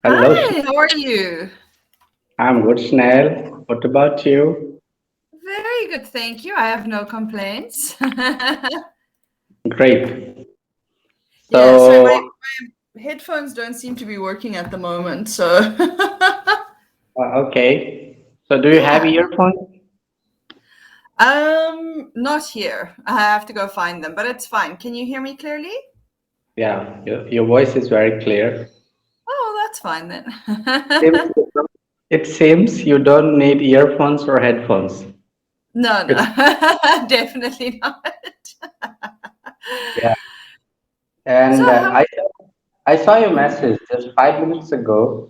Hello, Hi, how are you? I'm good, Snail. What about you? Very good, thank you. I have no complaints. Great. Yeah, sorry, So, my headphones don't seem to be working at the moment, so okay. So, do you have yeah. earphones? Not here. I have to go find them, but it's fine. Can you hear me clearly? Yeah, your voice is very clear. Oh, that's fine then. Seems It seems you don't need earphones or headphones. No, no, It's definitely not. yeah. So, And how? I saw your message just 5 minutes ago.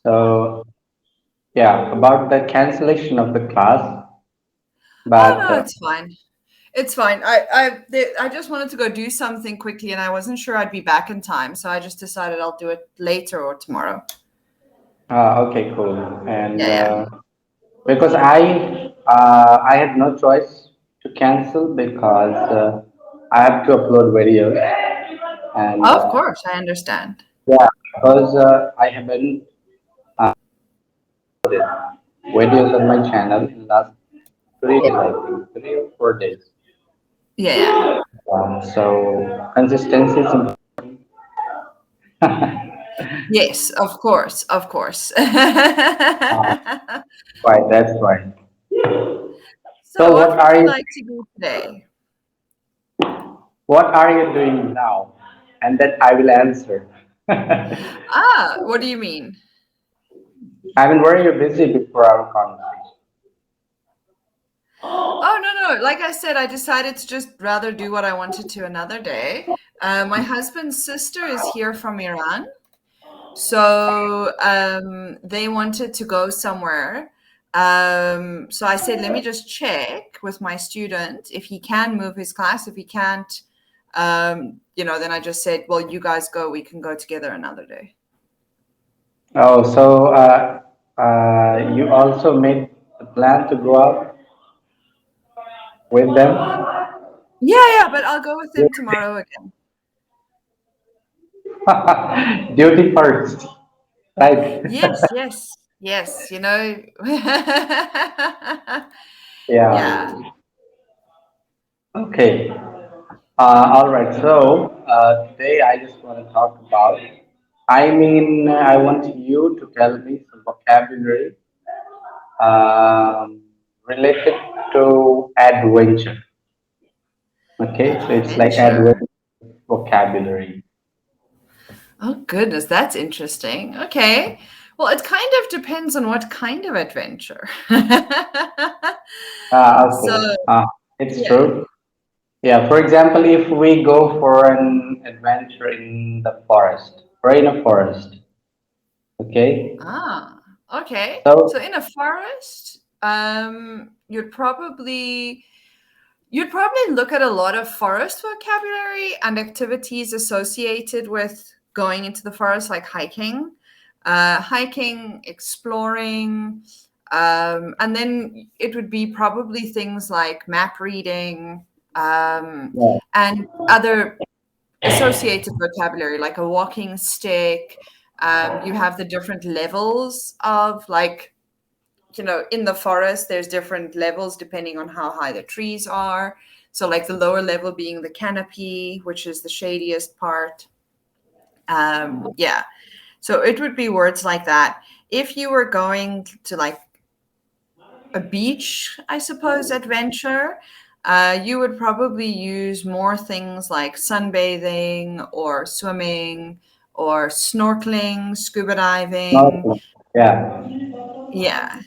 So, yeah, about the cancellation of the class. Oh But no, it's fine. It's fine. I just wanted to go do something quickly, and I wasn't sure I'd be back in time, so I just decided I'll do it later or tomorrow. okay, cool. And Yeah, yeah. because I had no choice to cancel because I have to upload videos and Of course, I understand. yeah, because I haven't videos on my channel in last 3 days, I think 3 or 4 days. Yeah, yeah. So consistency is important. Yes, of course, of course. uh, why that's why. So, So what would you like to do today? what are you doing now? And that I will answer. Ah, what do you mean? I mean, were you busy before our conversation? Oh, no, no. Like I said, I decided to just rather do what I wanted to another day. My husband's sister is here from Iran. So they wanted to go somewhere. So I said, let me just check with my student if he can move his class. If he can't, then I just said, well, you guys go. We can go together another day. Oh, so you also made the plan to go out with them? Yeah, yeah, but I'll go with him tomorrow again. Duty first, right? Yes, yes, yes. Yeah. Yeah. Okay. All right. So today I just want to talk about. I mean, I want you to tell me some vocabulary related to adventure. Okay, so it's like Adventure. adventure vocabulary. Oh, goodness, that's interesting. Okay. Well, it kind of depends on what kind of adventure. So, Okay, it's yeah. true. Yeah, for example, if we go for an adventure in the forest or in a forest, okay? Ah, okay. So So, in a forest, you'd probably look at a lot of forest vocabulary and activities associated with going into the forest, like hiking, exploring, and then it would be probably things like map reading, yeah, and other associated vocabulary like a walking stick. You have the different levels of, like, in the forest, there's different levels depending on how high the trees are. So, like, the lower level being the canopy, which is the shadiest part. Yeah. So it would be words like that. If you were going to, like, a beach, I suppose, adventure, you would probably use more things like sunbathing or swimming or snorkeling, scuba diving. snorkeling. Yeah. Yeah.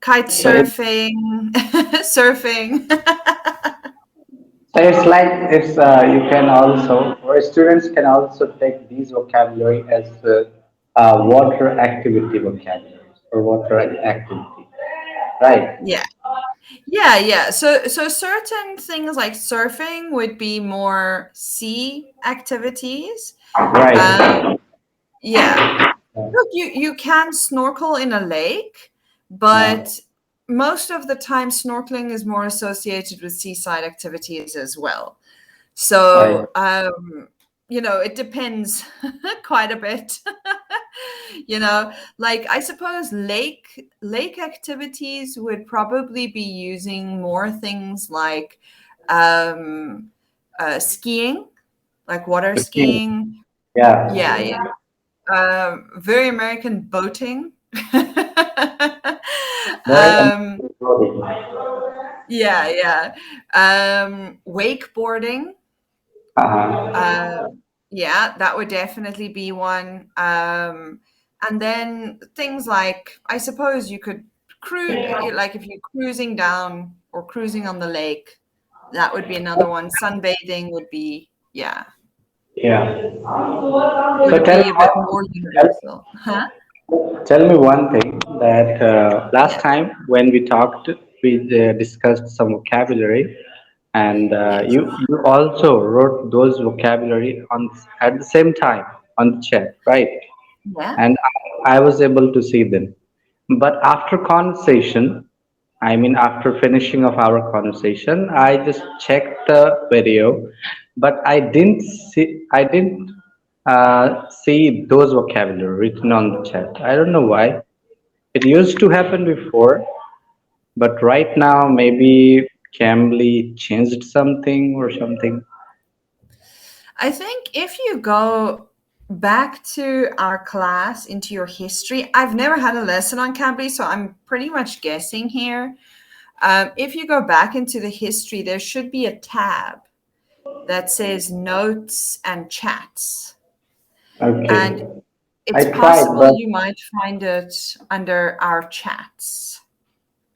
Kite So it, surfing, surfing. so it's like you can also, or students can also take these vocabulary as water activity vocabularies or water activity, right? Yeah. Yeah, yeah. So certain things like surfing would be more sea activities. Um, Right. yeah. Look, you can snorkel in a lake, Uh, but most of the time snorkeling is more associated with seaside activities as well. right. So, it depends quite a bit. Like I suppose lake activities would probably be using more things like um, skiing, like water Okay. skiing. Yeah, Yeah. yeah. Very American boating. Very um, amazing. yeah, yeah. Wakeboarding. Uh-huh. Uh, yeah, that would definitely be one. And then things like, I suppose you could like if you're cruising down or cruising on the lake, that would be another one. Sunbathing would be, yeah, Yeah. So would be a bit more universal. Huh? tell me one thing that last Yeah. time when we talked, we discussed some vocabulary, and Yes. you also wrote those vocabulary on at the same time on the chat, right? Yeah. And I was able to see them. But after conversation, I mean, after finishing of our conversation, I just checked the video, but I didn't see those vocabulary written on the chat. I don't know why. It used to happen before, but right now maybe Cambly changed something or something. I think if you go back to our class into your history, I've never had a lesson on cambly, so I'm pretty much guessing here. If you go back into the history, there should be a tab that says notes and chats. Okay. And I it's tried, possible but you might find it under our chats.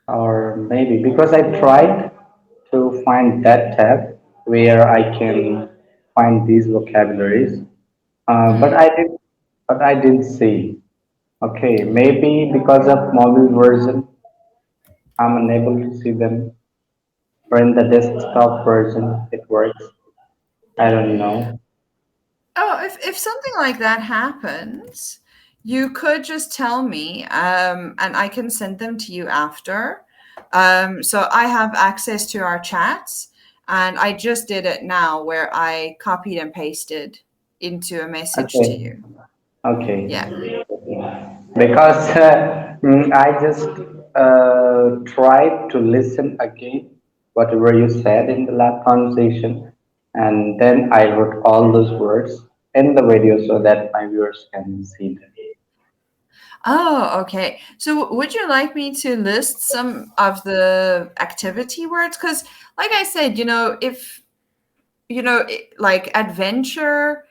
or maybe because I tried to find that tab where I can find these vocabularies, but Mm. I didn't see. Okay, maybe because of mobile version, I'm unable to see them, or in the desktop version, it works. I don't know. Oh, if something like that happens, you could just tell me, and I can send them to you after. So I have access to our chats, and I just did it now where I copied and pasted into a message to Okay, you. Yeah. okay. Because I just tried to listen again whatever you said in the last conversation, and then I wrote all those words in the video so that my viewers can see them. Oh, okay. So would you like me to list some of the activity words? Because, like I said, if like adventure